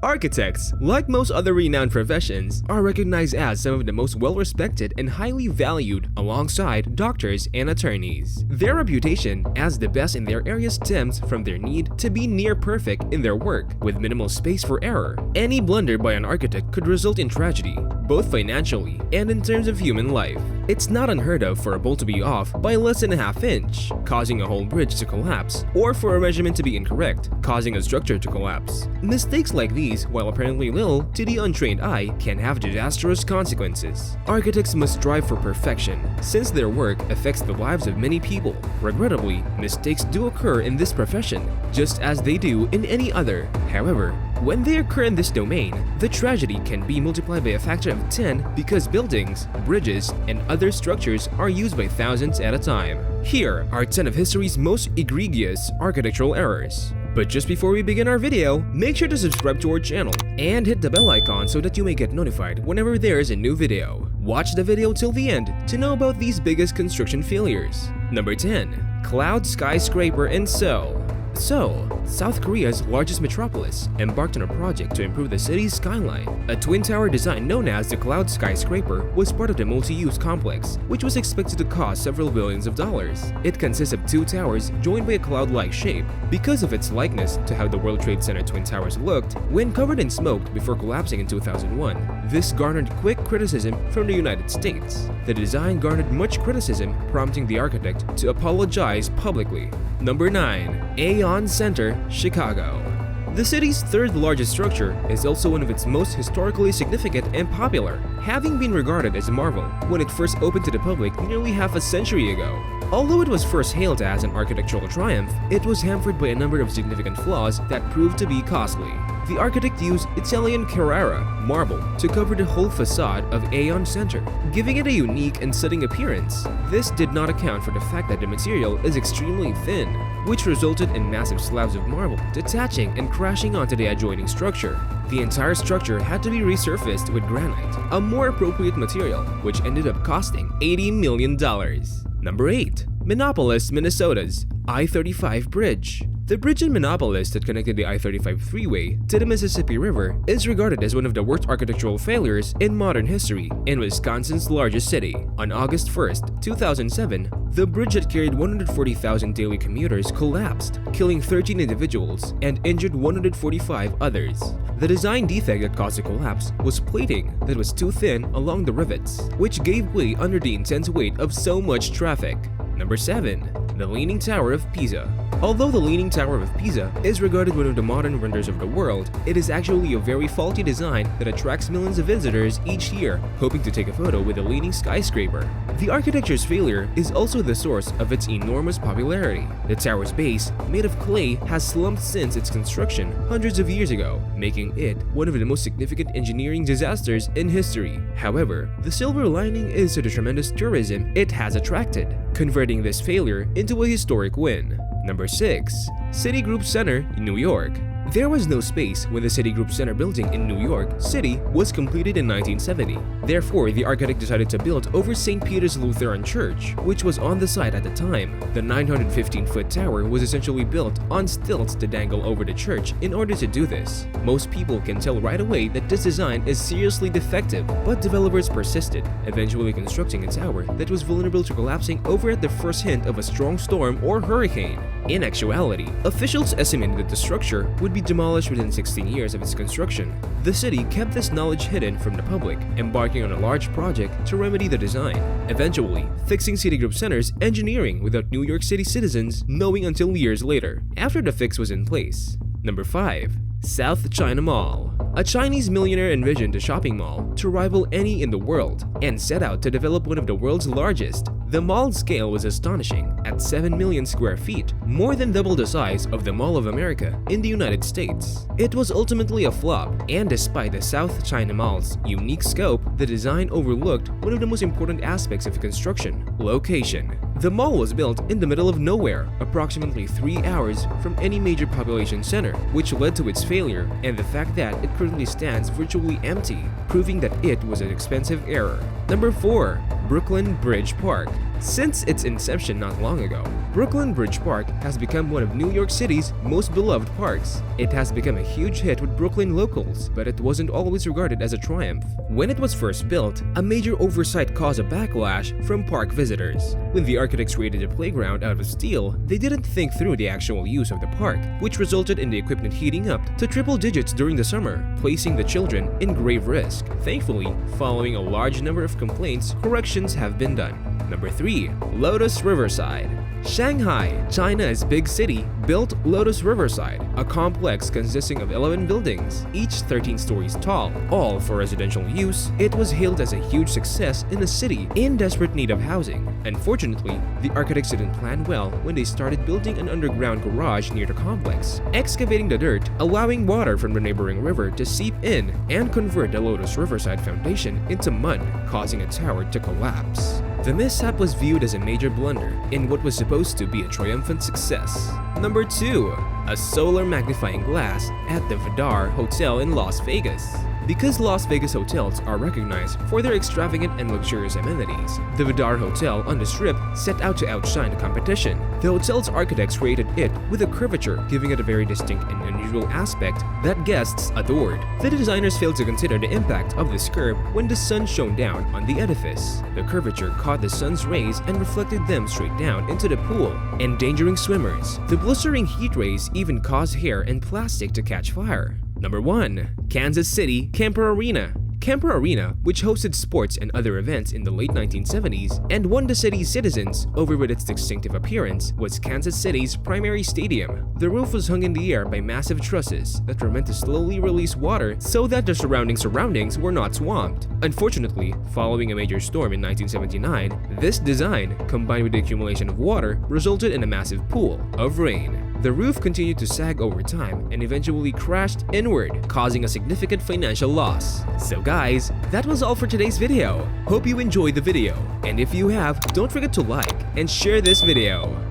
Architects, like most other renowned professions, are recognized as some of the most well-respected and highly valued alongside doctors and attorneys. Their reputation as the best in their area stems from their need to be near perfect in their work with minimal space for error. Any blunder by an architect could result in tragedy, both financially and in terms of human life. It's not unheard of for a bolt to be off by less than a half inch, causing a whole bridge to collapse, or for a measurement to be incorrect, causing a structure to collapse. Mistakes like these, while apparently little to the untrained eye, can have disastrous consequences. Architects must strive for perfection, since their work affects the lives of many people. Regrettably, mistakes do occur in this profession, just as they do in any other. However, when they occur in this domain, the tragedy can be multiplied by a factor of 10 because buildings, bridges, and other structures are used by thousands at a time. Here are 10 of history's most egregious architectural errors. But just before we begin our video, make sure to subscribe to our channel and hit the bell icon so that you may get notified whenever there is a new video. Watch the video till the end to know about these biggest construction failures. Number 10. Cloud Skyscraper in Seoul. Seoul, South Korea's largest metropolis, embarked on a project to improve the city's skyline. A twin-tower design known as the Cloud Skyscraper was part of the multi-use complex, which was expected to cost several billions of dollars. It consists of two towers joined by a cloud-like shape. Because of its likeness to how the World Trade Center Twin Towers looked when covered in smoke before collapsing in 2001, this garnered quick criticism from the United States. The design garnered much criticism, prompting the architect to apologize publicly. Number 9. Aeon Center, Chicago. The city's third largest structure is also one of its most historically significant and popular, having been regarded as a marvel when it first opened to the public nearly half a century ago. Although it was first hailed as an architectural triumph, it was hampered by a number of significant flaws that proved to be costly. The architect used Italian Carrara marble to cover the whole facade of Aeon Center, giving it a unique and stunning appearance. This did not account for the fact that the material is extremely thin, which resulted in massive slabs of marble detaching and crashing onto the adjoining structure. The entire structure had to be resurfaced with granite, a more appropriate material, which ended up costing $80 million. Number 8. Minneapolis, Minnesota's I-35 Bridge. The bridge in Minneapolis that connected the I-35 freeway to the Mississippi River is regarded as one of the worst architectural failures in modern history in Wisconsin's largest city. On August 1, 2007, the bridge that carried 140,000 daily commuters collapsed, killing 13 individuals and injured 145 others. The design defect that caused the collapse was plating that was too thin along the rivets, which gave way under the intense weight of so much traffic. Number 7. The Leaning Tower of Pisa. Although the Leaning Tower of Pisa is regarded one of the modern wonders of the world, it is actually a very faulty design that attracts millions of visitors each year, hoping to take a photo with a leaning skyscraper. The architecture's failure is also the source of its enormous popularity. The tower's base, made of clay, has slumped since its construction hundreds of years ago, making it one of the most significant engineering disasters in history. However, the silver lining is to the tremendous tourism it has attracted, converting this failure into a historic win. Number 6. Citigroup Center in New York. There was no space when the Citigroup Center building in New York City was completed in 1970. Therefore, the architect decided to build over St. Peter's Lutheran Church, which was on the site at the time. The 915-foot tower was essentially built on stilts to dangle over the church in order to do this. Most people can tell right away that this design is seriously defective, but developers persisted, eventually constructing a tower that was vulnerable to collapsing over at the first hint of a strong storm or hurricane. In actuality, officials estimated that the structure would be demolished within 16 years of its construction. The city kept this knowledge hidden from the public, embarking on a large project to remedy the design, eventually fixing Citigroup Center's engineering without New York City citizens knowing until years later, after the fix was in place. Number 5. South China Mall. A Chinese millionaire envisioned a shopping mall to rival any in the world and set out to develop one of the world's largest. The mall's scale was astonishing at 7 million square feet, more than double the size of the Mall of America in the United States. It was ultimately a flop, and despite the South China Mall's unique scope, the design overlooked one of the most important aspects of construction: location. The mall was built in the middle of nowhere, approximately 3 hours from any major population center, which led to its failure and the fact that it currently stands virtually empty, proving that it was an expensive error. Number 4. Brooklyn Bridge Park. Since its inception not long ago, Brooklyn Bridge Park has become one of New York City's most beloved parks. It has become a huge hit with Brooklyn locals, but it wasn't always regarded as a triumph. When it was first built, a major oversight caused a backlash from park visitors. When the architects created a playground out of steel, they didn't think through the actual use of the park, which resulted in the equipment heating up to triple digits during the summer, placing the children in grave risk. Thankfully, following a large number of complaints, corrections have been done. Number 3. Lotus Riverside. Shanghai, China's big city, built Lotus Riverside, a complex consisting of 11 buildings, each 13 stories tall, all for residential use. It was hailed as a huge success in a city in desperate need of housing. Unfortunately, the architects didn't plan well when they started building an underground garage near the complex, excavating the dirt, allowing water from the neighboring river to seep in and convert the Lotus Riverside foundation into mud, causing a tower to collapse. The mishap was viewed as a major blunder in what was supposed to be a triumphant success. Number 2. A solar magnifying glass at the Vidar Hotel in Las Vegas. Because Las Vegas hotels are recognized for their extravagant and luxurious amenities, the Vidar Hotel on the Strip set out to outshine the competition. The hotel's architects created it with a curvature, giving it a very distinct and unusual aspect that guests adored. The designers failed to consider the impact of this curve when the sun shone down on the edifice. The curvature caught the sun's rays and reflected them straight down into the pool, endangering swimmers. The blistering heat rays even caused hair and plastic to catch fire. Number 1. Kansas City Kemper Arena. Kemper Arena, which hosted sports and other events in the late 1970s and won the city's citizens over with its distinctive appearance, was Kansas City's primary stadium. The roof was hung in the air by massive trusses that were meant to slowly release water so that the surroundings were not swamped. Unfortunately, following a major storm in 1979, this design, combined with the accumulation of water, resulted in a massive pool of rain. The roof continued to sag over time and eventually crashed inward, causing a significant financial loss. So guys, that was all for today's video. Hope you enjoyed the video, and if you have, don't forget to like and share this video.